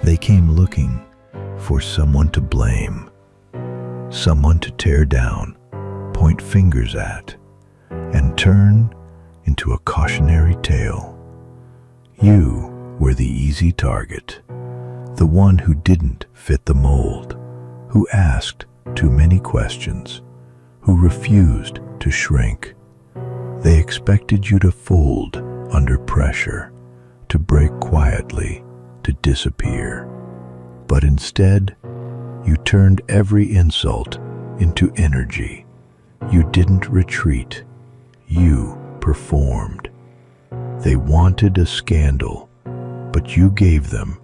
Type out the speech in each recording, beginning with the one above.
They came looking for someone to blame, someone to tear down, point fingers at, and turn into a cautionary tale. You were the easy target, the one who didn't fit the mold, who asked too many questions, who refused to shrink. They expected you to fold under pressure, to break quietly, to disappear. But instead, you turned every insult into energy. You didn't retreat. You performed. They wanted a scandal, but you gave them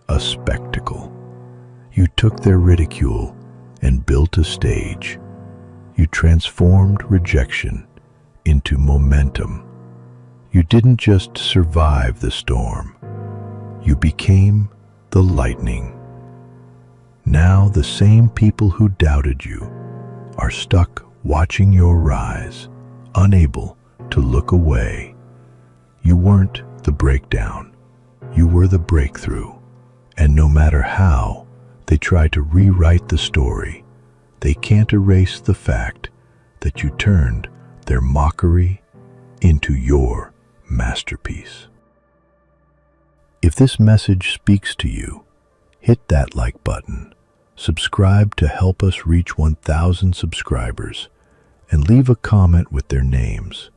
a spectacle. You took their ridicule and built a stage. You transformed rejection into momentum. You didn't just survive the storm. You became the lightning. Now the same people who doubted you are stuck watching your rise, unable to look away. You weren't the breakdown. You were the breakthrough. And no matter how they try to rewrite the story, they can't erase the fact that you turned their mockery into your masterpiece. If this message speaks to you, hit that like button, subscribe to help us reach 1,000 subscribers, and leave a comment with their names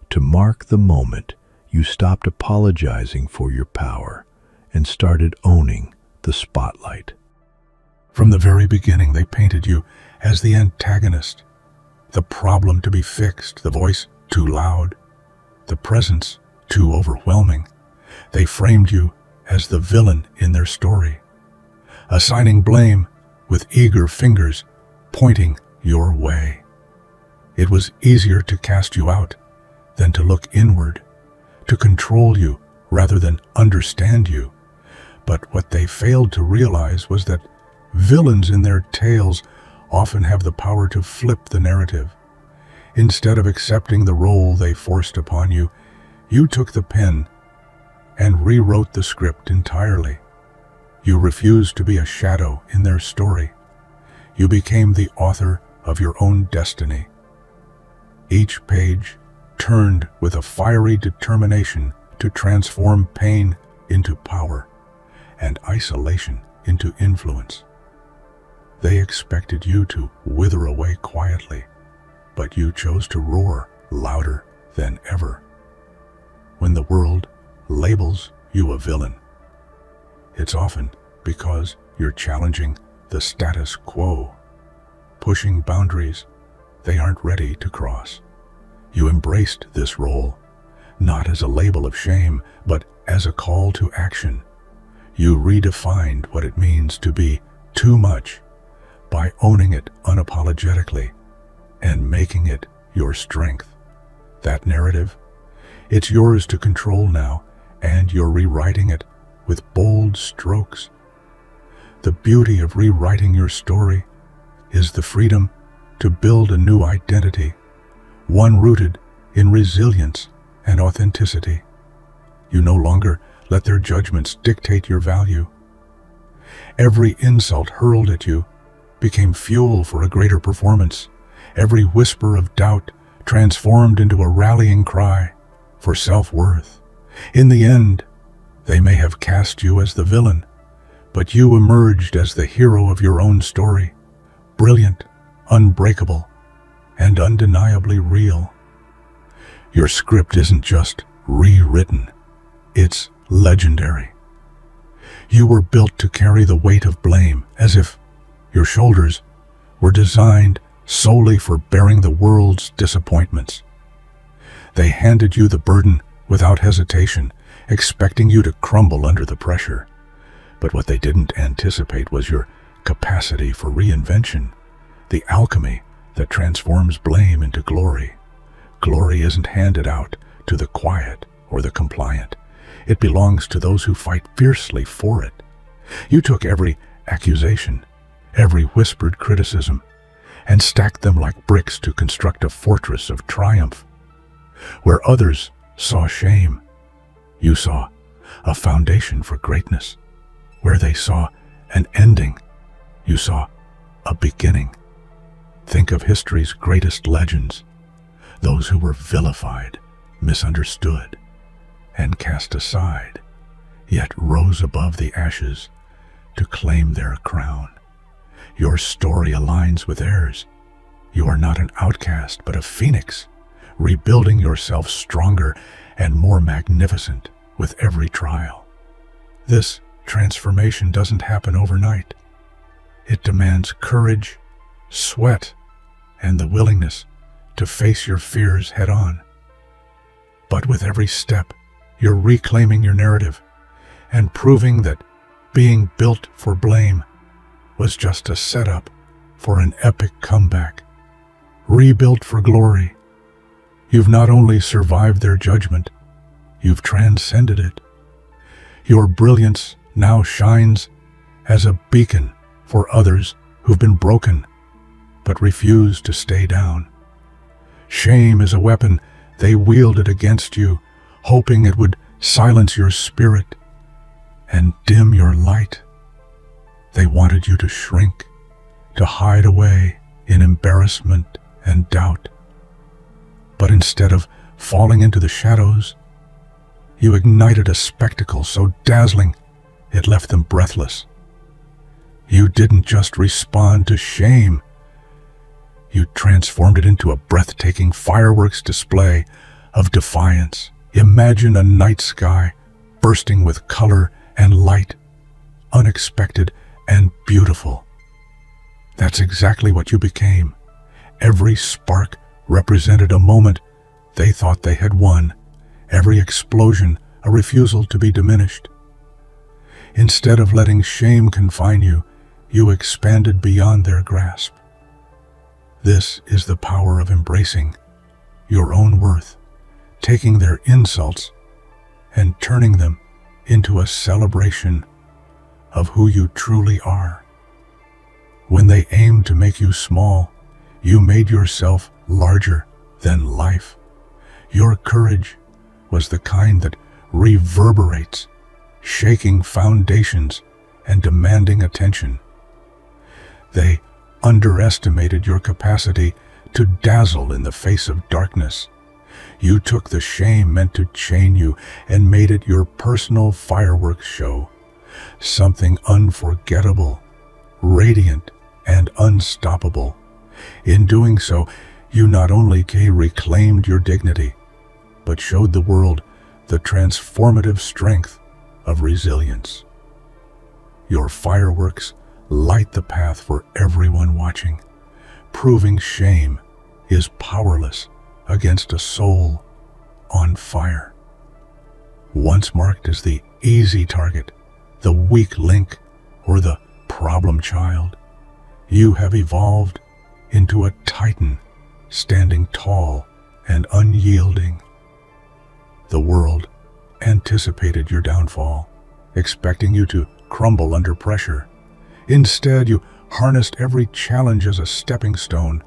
to mark the moment you stopped apologizing for your power and started owning the spotlight. From the very beginning, they painted you as the antagonist, the problem to be fixed, the voice too loud, the presence too overwhelming. They framed you as the villain in their story, assigning blame with eager fingers pointing your way. It was easier to cast you out than to look inward, to control you rather than understand you. But what they failed to realize was that villains in their tales often have the power to flip the narrative. Instead of accepting the role they forced upon you, you took the pen and rewrote the script entirely. You refused to be a shadow in their story. You became the author of your own destiny. Each page turned with a fiery determination to transform pain into power and isolation into influence. They expected you to wither away quietly, but you chose to roar louder than ever. When the world labels you a villain, it's often because you're challenging the status quo, pushing boundaries they aren't ready to cross. You embraced this role, not as a label of shame, but as a call to action. You redefined what it means to be too much by owning it unapologetically and making it your strength. That narrative, it's yours to control now, and you're rewriting it with bold strokes. The beauty of rewriting your story is the freedom to build a new identity, one rooted in resilience and authenticity. You no longer let their judgments dictate your value. Every insult hurled at you became fuel for a greater performance. Every whisper of doubt transformed into a rallying cry for self-worth. In the end, they may have cast you as the villain, but you emerged as the hero of your own story, brilliant, unbreakable, and undeniably real. Your script isn't just rewritten, it's legendary. You were built to carry the weight of blame, as if your shoulders were designed solely for bearing the world's disappointments. They handed you the burden without hesitation, expecting you to crumble under the pressure. But what they didn't anticipate was your capacity for reinvention, the alchemy that transforms blame into glory. Glory isn't handed out to the quiet or the compliant. It belongs to those who fight fiercely for it. You took every accusation, every whispered criticism, and stacked them like bricks to construct a fortress of triumph. Where others saw shame, you saw a foundation for greatness. Where they saw an ending, you saw a beginning. Think of history's greatest legends, those who were vilified, misunderstood, and cast aside, yet rose above the ashes to claim their crown. Your story aligns with theirs. You are not an outcast, but a phoenix, rebuilding yourself stronger and more magnificent with every trial. This transformation doesn't happen overnight. It demands courage, sweat, and the willingness to face your fears head on. But with every step, you're reclaiming your narrative and proving that being built for blame was just a setup for an epic comeback. Rebuilt for glory. You've not only survived their judgment, you've transcended it. Your brilliance now shines as a beacon for others who've been broken but refuse to stay down. Shame is a weapon they wielded against you, hoping it would silence your spirit and dim your light. They wanted you to shrink, to hide away in embarrassment and doubt. But instead of falling into the shadows, you ignited a spectacle so dazzling it left them breathless. You didn't just respond to shame. You transformed it into a breathtaking fireworks display of defiance. Imagine a night sky bursting with color and light, unexpected and beautiful. That's exactly what you became. Every spark represented a moment they thought they had won, every explosion a refusal to be diminished. Instead of letting shame confine you, you expanded beyond their grasp. This is the power of embracing your own worth, taking their insults and turning them into a celebration of who you truly are. When they aimed to make you small, you made yourself larger than life. Your courage was the kind that reverberates, shaking foundations and demanding attention. They underestimated your capacity to dazzle in the face of darkness. You took the shame meant to chain you and made it your personal fireworks show, something unforgettable, radiant, and unstoppable. In doing so, you not only reclaimed your dignity, but showed the world the transformative strength of resilience. Your fireworks light the path for everyone watching, proving shame is powerless against a soul on fire. Once marked as the easy target, the weak link, or the problem child, you have evolved into a titan standing tall and unyielding. The world anticipated your downfall, expecting you to crumble under pressure. Instead, you harnessed every challenge as a stepping stone,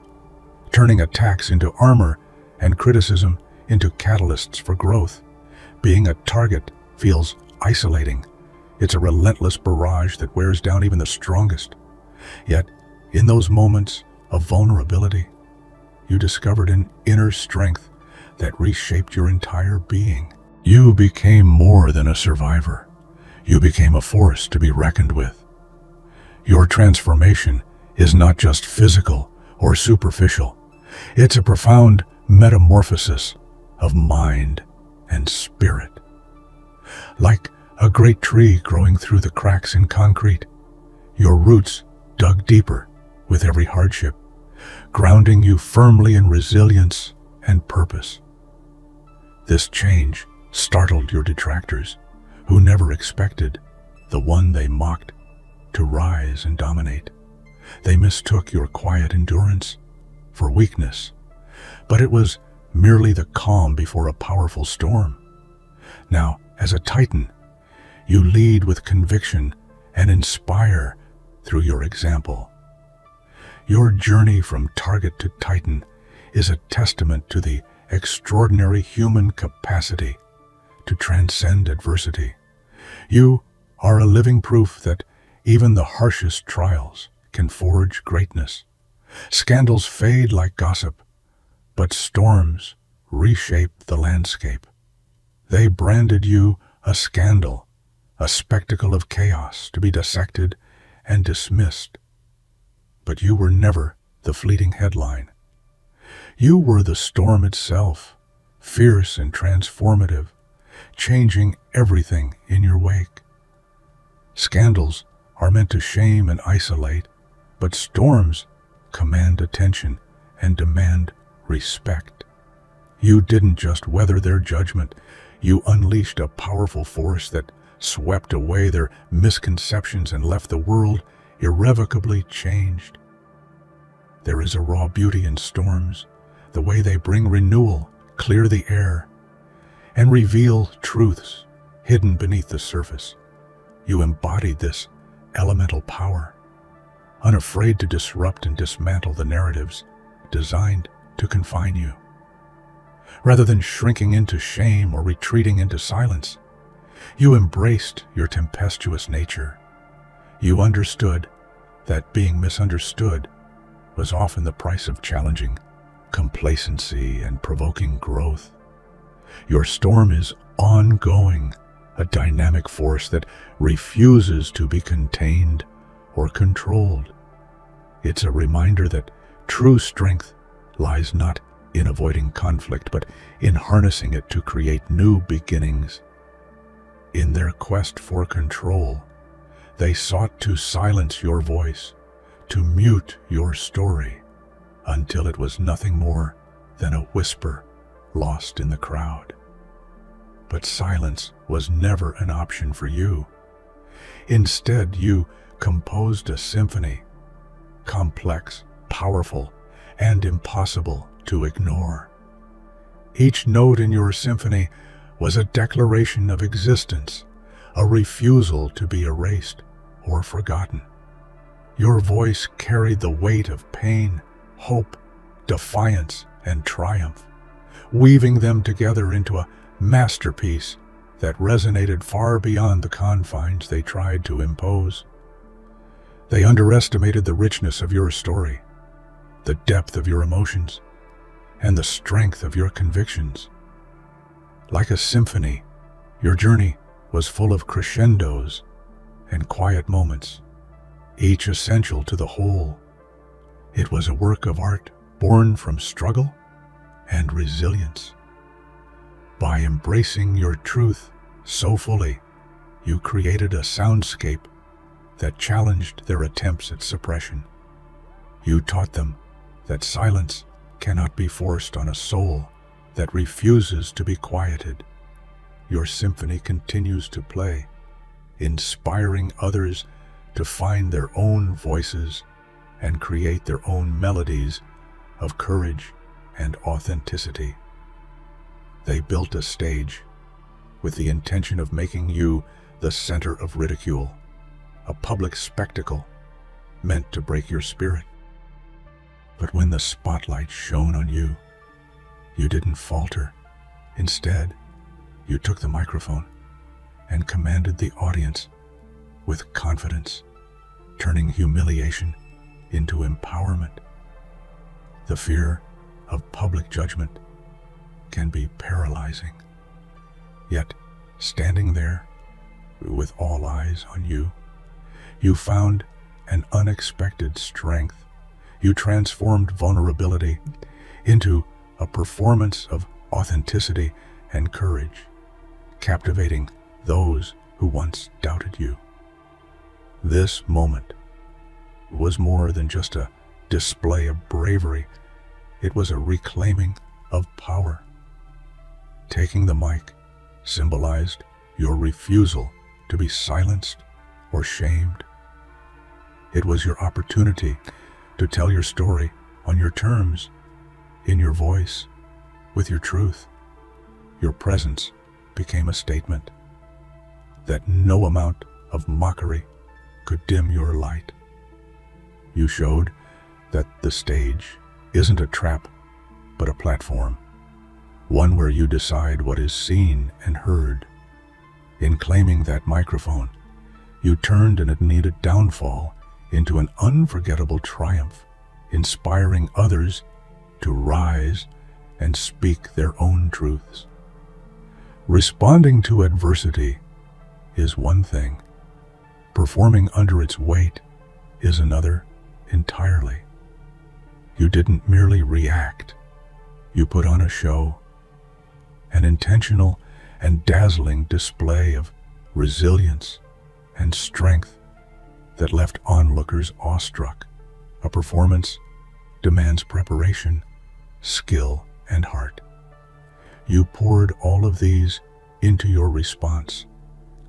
turning attacks into armor and criticism into catalysts for growth. Being a target feels isolating. It's a relentless barrage that wears down even the strongest. Yet, in those moments of vulnerability, you discovered an inner strength that reshaped your entire being. You became more than a survivor. You became a force to be reckoned with. Your transformation is not just physical or superficial. It's a profound metamorphosis of mind and spirit. Like a great tree growing through the cracks in concrete, your roots dug deeper with every hardship, grounding you firmly in resilience and purpose. This change startled your detractors, who never expected the one they mocked to rise and dominate. They mistook your quiet endurance for weakness, but it was merely the calm before a powerful storm. Now, as a titan, you lead with conviction and inspire through your example. Your journey from target to titan is a testament to the extraordinary human capacity to transcend adversity. You are a living proof that even the harshest trials can forge greatness. Scandals fade like gossip, but storms reshape the landscape. They branded you a scandal, a spectacle of chaos to be dissected and dismissed. But you were never the fleeting headline. You were the storm itself, fierce and transformative, changing everything in your wake. Scandals are meant to shame and isolate, but storms command attention and demand respect. You didn't just weather their judgment, you unleashed a powerful force that swept away their misconceptions and left the world irrevocably changed. There is a raw beauty in storms, the way they bring renewal, clear the air, and reveal truths hidden beneath the surface. You embodied this elemental power, unafraid to disrupt and dismantle the narratives designed to confine you. Rather than shrinking into shame or retreating into silence, you embraced your tempestuous nature. You understood that being misunderstood was often the price of challenging complacency and provoking growth. Your storm is ongoing, a dynamic force that refuses to be contained or controlled. It's a reminder that true strength lies not in avoiding conflict, but in harnessing it to create new beginnings. In their quest for control, they sought to silence your voice, to mute your story, until it was nothing more than a whisper lost in the crowd. But silence was never an option for you. Instead, you composed a symphony, complex, powerful, and impossible to ignore. Each note in your symphony was a declaration of existence, a refusal to be erased or forgotten. Your voice carried the weight of pain, hope, defiance, and triumph, weaving them together into a masterpiece that resonated far beyond the confines they tried to impose. They underestimated the richness of your story, the depth of your emotions, and the strength of your convictions. Like a symphony, your journey was full of crescendos and quiet moments, each essential to the whole. It was a work of art born from struggle and resilience. By embracing your truth so fully, you created a soundscape that challenged their attempts at suppression. You taught them that silence cannot be forced on a soul that refuses to be quieted. Your symphony continues to play, inspiring others to find their own voices and create their own melodies of courage and authenticity. They built a stage with the intention of making you the center of ridicule, a public spectacle meant to break your spirit. But when the spotlight shone on you, you didn't falter. Instead, you took the microphone and commanded the audience with confidence, turning humiliation into empowerment. The fear of public judgment can be paralyzing. Yet, standing there with all eyes on you, you found an unexpected strength. You transformed vulnerability into a performance of authenticity and courage, captivating those who once doubted you. This moment was more than just a display of bravery. It was a reclaiming of power. Taking the mic symbolized your refusal to be silenced or shamed. It was your opportunity to tell your story on your terms, in your voice, with your truth. Your presence became a statement that no amount of mockery could dim your light. You showed that the stage isn't a trap, but a platform, one where you decide what is seen and heard. In claiming that microphone, You turned an needed downfall into an unforgettable triumph, inspiring others to rise and speak their own truths. Responding to adversity is one thing. Performing under its weight is another entirely. You didn't merely react. You put on a show, an intentional and dazzling display of resilience and strength that left onlookers awestruck. A performance demands preparation, skill, and heart. You poured all of these into your response,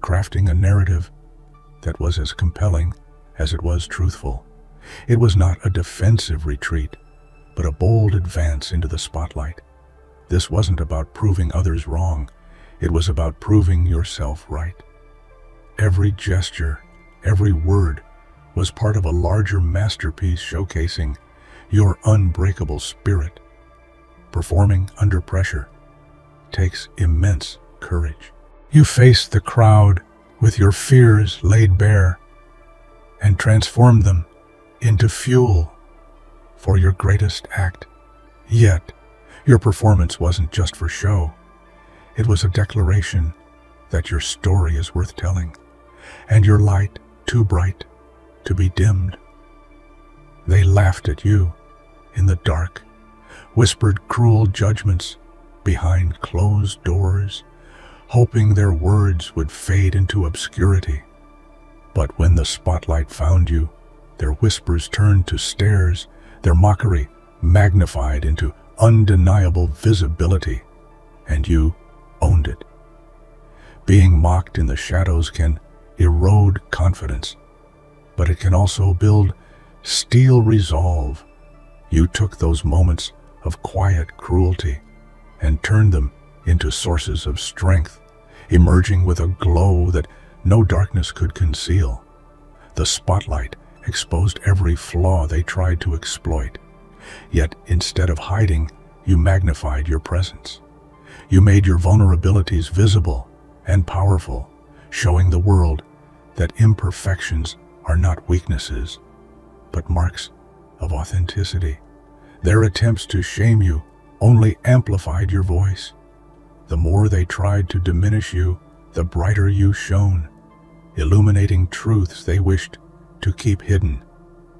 crafting a narrative that was as compelling as it was truthful. It was not a defensive retreat, but a bold advance into the spotlight. This wasn't about proving others wrong. It was about proving yourself right. Every gesture, every word was part of a larger masterpiece showcasing your unbreakable spirit. Performing under pressure takes immense courage. You faced the crowd with your fears laid bare and transformed them into fuel for your greatest act. Yet, your performance wasn't just for show. It was a declaration that your story is worth telling, and your light too bright to be dimmed. They laughed at you in the dark, whispered cruel judgments behind closed doors, hoping their words would fade into obscurity. But when the spotlight found you, their whispers turned to stares, their mockery magnified into undeniable visibility, and you owned it. Being mocked in the shadows can erode confidence, but it can also build steel resolve. You took those moments of quiet cruelty and turned them into sources of strength, emerging with a glow that no darkness could conceal. The spotlight exposed every flaw they tried to exploit, yet instead of hiding, you magnified your presence. You made your vulnerabilities visible and powerful, showing the world that imperfections are not weaknesses, but marks of authenticity. Their attempts to shame you only amplified your voice. The more they tried to diminish you, the brighter you shone, illuminating truths they wished to keep hidden.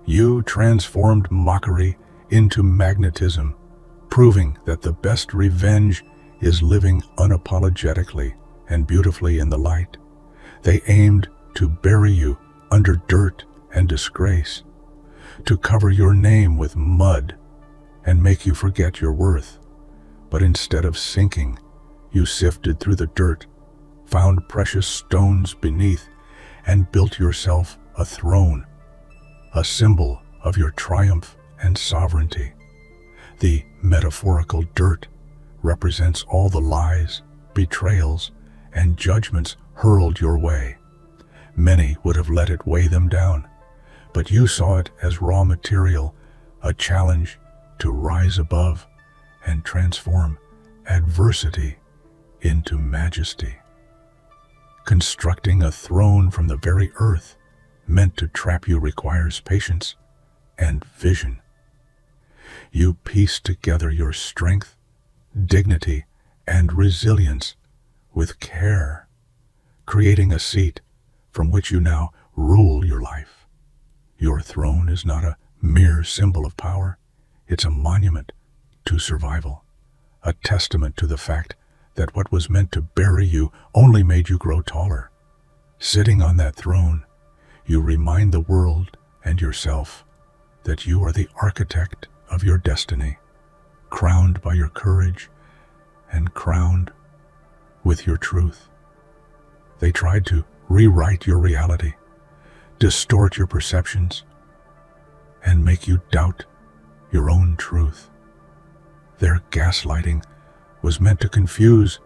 You transformed mockery into magnetism, proving that the best revenge is living unapologetically and beautifully in the light. They aimed to bury you under dirt and disgrace, to cover your name with mud and make you forget your worth. But instead of sinking, you sifted through the dirt, found precious stones beneath, and built yourself a throne, a symbol of your triumph and sovereignty. The metaphorical dirt represents all the lies, betrayals, and judgments hurled your way. Many would have let it weigh them down, but you saw it as raw material, a challenge to rise above and transform adversity into majesty. Constructing a throne from the very earth meant to trap you requires patience and vision. You pieced together your strength, dignity, and resilience with care, creating a seat from which you now rule your life. Your throne is not a mere symbol of power. It's a monument to survival, a testament to the fact that what was meant to bury you only made you grow taller. Sitting on that throne, you remind the world and yourself that you are the architect of your destiny, crowned by your courage and crowned with your truth. They tried to rewrite your reality, distort your perceptions, and make you doubt your own truth. Their gaslighting was meant to confuse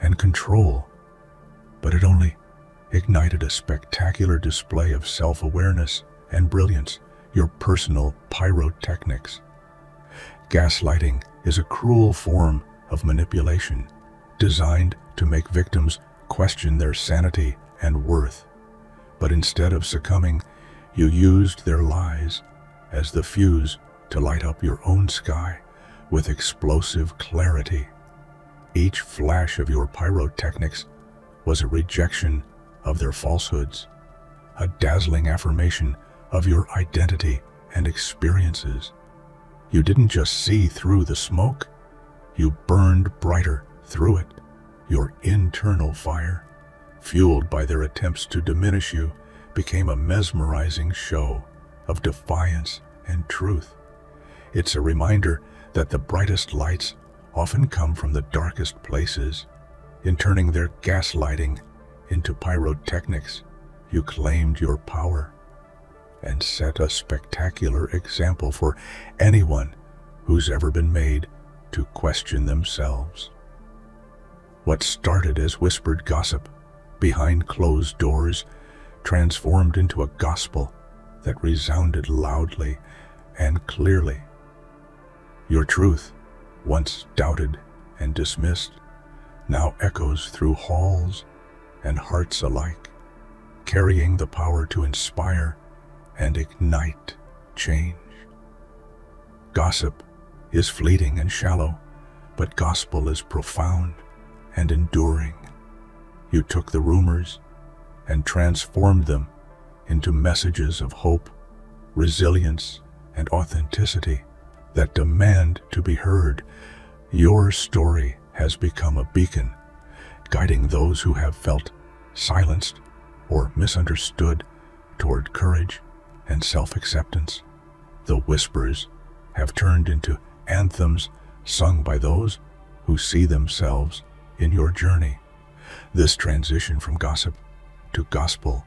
and control, but it only ignited a spectacular display of self-awareness and brilliance, your personal pyrotechnics. Gaslighting is a cruel form of manipulation designed to make victims question their sanity and worth. But instead of succumbing, you used their lies as the fuse to light up your own sky with explosive clarity. Each flash of your pyrotechnics was a rejection of their falsehoods, a dazzling affirmation of your identity and experiences. You didn't just see through the smoke, you burned brighter through it. Your internal fire, fueled by their attempts to diminish you, became a mesmerizing show of defiance and truth. It's a reminder that the brightest lights often come from the darkest places. In turning their gaslighting into pyrotechnics, you claimed your power and set a spectacular example for anyone who's ever been made to question themselves. What started as whispered gossip behind closed doors transformed into a gospel that resounded loudly and clearly. Your truth, once doubted and dismissed, now echoes through halls and hearts alike, carrying the power to inspire and ignite change. Gossip is fleeting and shallow, but gospel is profound and enduring. You took the rumors and transformed them into messages of hope, resilience, and authenticity that demand to be heard. Your story has become a beacon, guiding those who have felt silenced or misunderstood toward courage and self-acceptance. The whispers have turned into anthems sung by those who see themselves in your journey. This transition from gossip to gospel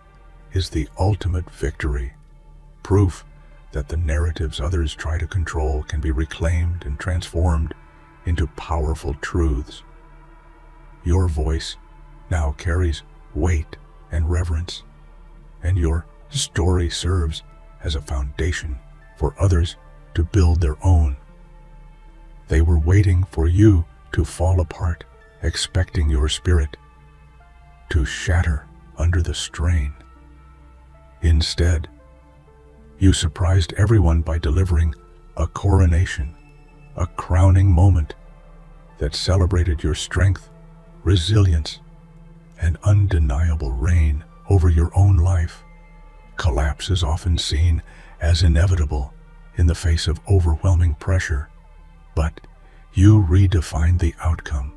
is the ultimate victory, proof that the narratives others try to control can be reclaimed and transformed into powerful truths. Your voice now carries weight and reverence, and your story serves as a foundation for others to build their own. They were waiting for you to fall apart, expecting your spirit to shatter under the strain. Instead, you surprised everyone by delivering a coronation, a crowning moment that celebrated your strength, resilience, and undeniable reign over your own life. Collapse is often seen as inevitable in the face of overwhelming pressure, but you redefined the outcome.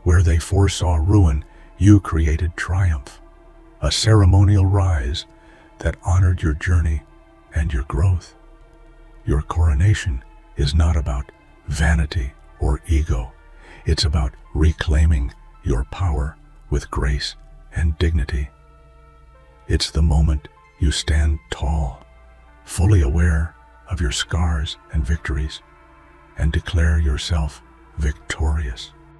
Where they foresaw ruin, you created triumph, a ceremonial rise that honored your journey and your growth. Your coronation is not about vanity or ego. It's about reclaiming your power with grace and dignity. It's the moment you stand tall, fully aware of your scars and victories, and declare yourself victorious.